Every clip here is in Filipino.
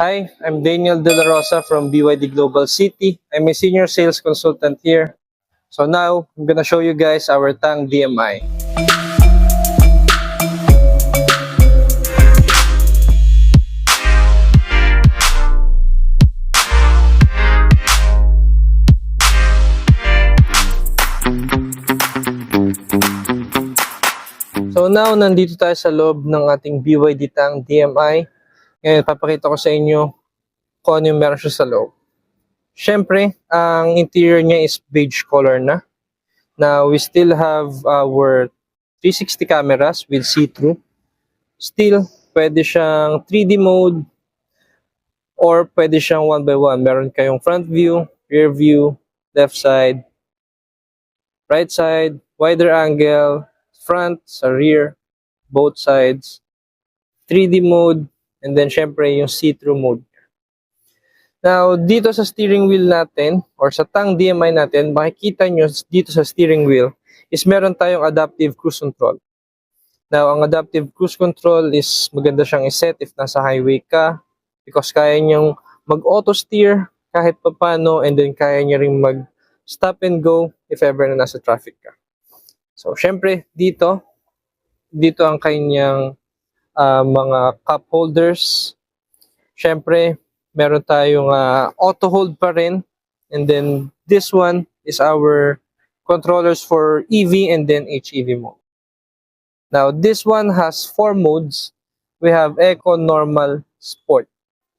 Hi, I'm Daniel De La Rosa from BYD Global City. I'm a senior sales consultant here. So now, I'm gonna show you guys our Tang DMI. So now, nandito tayo sa loob ng ating BYD Tang DMI. Ngayon, papakita ko sa inyo kung ano yung meron siya sa loob. Siyempre, ang interior niya is beige color na. Now, we still have our 360 cameras with see-through. Still, pwede siyang 3D mode or pwede siyang 1x1. Meron kayong front view, rear view, left side, right side, wider angle, front, sa rear, both sides, 3D mode, and then syempre yung see-through mode. Now, dito sa steering wheel natin, or sa Tang DMI natin, makikita nyo dito sa steering wheel, is meron tayong adaptive cruise control. Now, ang adaptive cruise control is maganda siyang iset if nasa highway ka, because kaya niyang mag-auto steer kahit papano, and then kaya niya rin mag-stop and go if ever na nasa traffic ka. So, syempre, dito ang kanyang mga cup holders. Syempre, meron tayong auto hold pa rin. And then, this one is our controllers for EV and then HEV mode. Now, this one has 4 modes. We have Eco, Normal, Sport,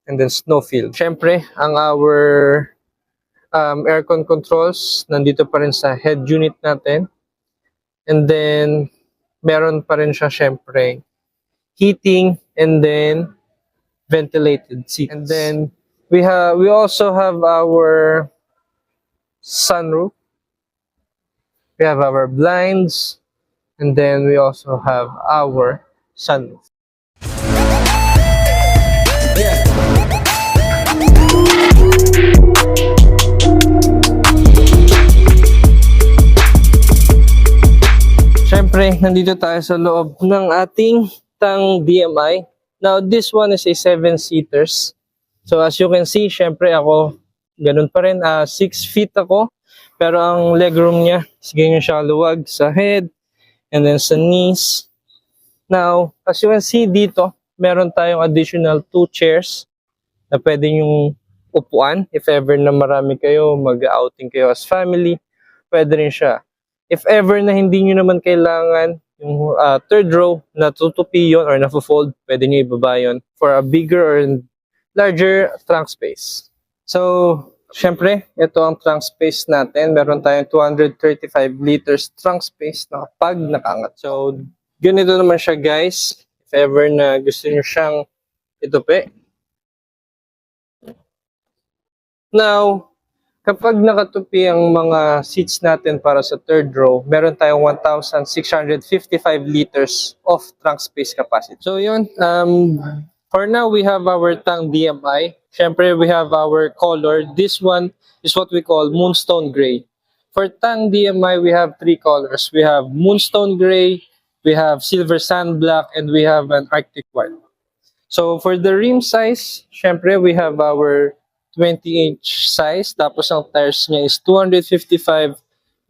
and then Snowfield. Syempre, ang our aircon controls, nandito pa rin sa head unit natin. And then, meron pa rin siya syempre heating and then ventilated seats. And then we also have our sunroof. We have our blinds, and then we also have our sunroof. Siyempre, nandito tayo sa loob ng ating Tang DMI. Now, this one is a 7-seaters. So, as you can see, syempre ako, ganun pa rin, 6 feet ako. Pero ang legroom niya, ganyan siya luwag sa head, and then sa knees. Now, as you can see dito, meron tayong additional 2 chairs na pwede yung upuan. If ever na marami kayo, mag-outing kayo as family, pwede rin siya. If ever na hindi nyo naman kailangan yung third row na tutupi yun or na-fold, pwede nyo ibaba yun for a bigger or larger trunk space. So, syempre, ito ang trunk space natin. Meron tayong 235 liters trunk space na kapag nakangat. So, ganito naman siya guys. If ever na gusto nyo siyang itupi. Now, kapag nakatupi ang mga seats natin para sa third row, meron tayong 1,655 liters of trunk space capacity. So yun, for now, we have our Tang DMI. Siyempre, we have our color. This one is what we call Moonstone Gray. For Tang DMI, we have 3 colors. We have Moonstone Gray, we have Silver Sand Black, and we have an Arctic White. So for the rim size, siyempre, we have our 20-inch size. Tapos ang tires niya is 255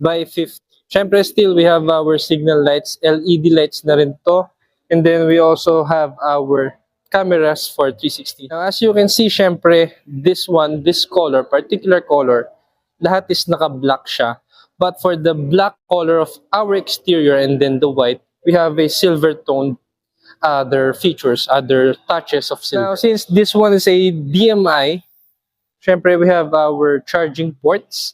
by 50. Siyempre, still, we have our signal lights. LED lights na rin to. And then, we also have our cameras for 360. Now, as you can see, siyempre, this one, this color, particular color, lahat is naka-black siya. But for the black color of our exterior and then the white, we have a silver tone, other features, other touches of silver. Now, since this one is a DMI, syempre, we have our charging ports.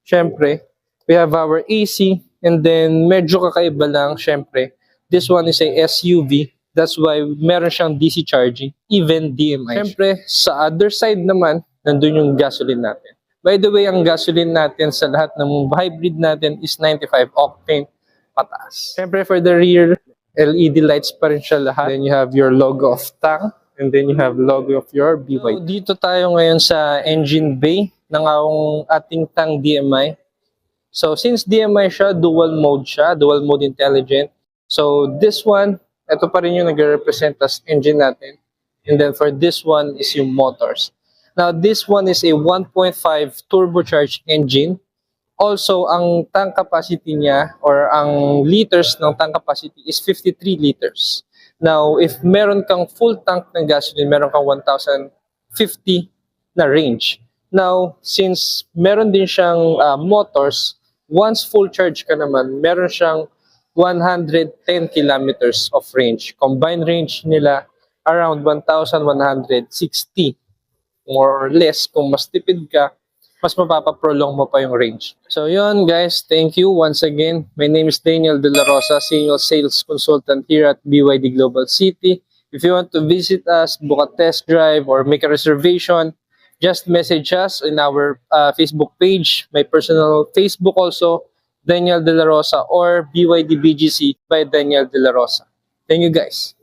Syempre, we have our AC. And then, medyo kakaiba lang, syempre, this one is a SUV. That's why meron siyang DC charging, even DMI. Syempre, sa other side naman, nandun yung gasoline natin. By the way, ang gasoline natin sa lahat ng hybrid natin is 95 octane pataas. Syempre, for the rear, LED lights pa rin siya lahat. Then you have your logo of Tang. And then you have logo of your BYD. So, dito tayo ngayon sa engine bay ng ating Tang DMI. So, since DMI siya, dual mode intelligent. So, this one, ito pa rin yung nag-represent as engine natin. And then for this one is yung motors. Now, this one is a 1.5 turbocharged engine. Also, ang tank capacity niya or ang liters ng tank capacity is 53 liters. Now, if meron kang full tank ng gasoline, meron kang 1,050 na range. Now, since meron din siyang motors, once full charge ka naman, meron siyang 110 kilometers of range. Combined range nila around 1,160, more or less. Kung mas tipid ka, mas mapapaprolong mo pa yung range. So yun guys, thank you once again. My name is Daniel De La Rosa, Senior Sales Consultant here at BYD Global City. If you want to visit us, book a test drive, or make a reservation, just message us in our Facebook page, my personal Facebook also, Daniel De La Rosa, or BYD BGC by Daniel De La Rosa. Thank you guys.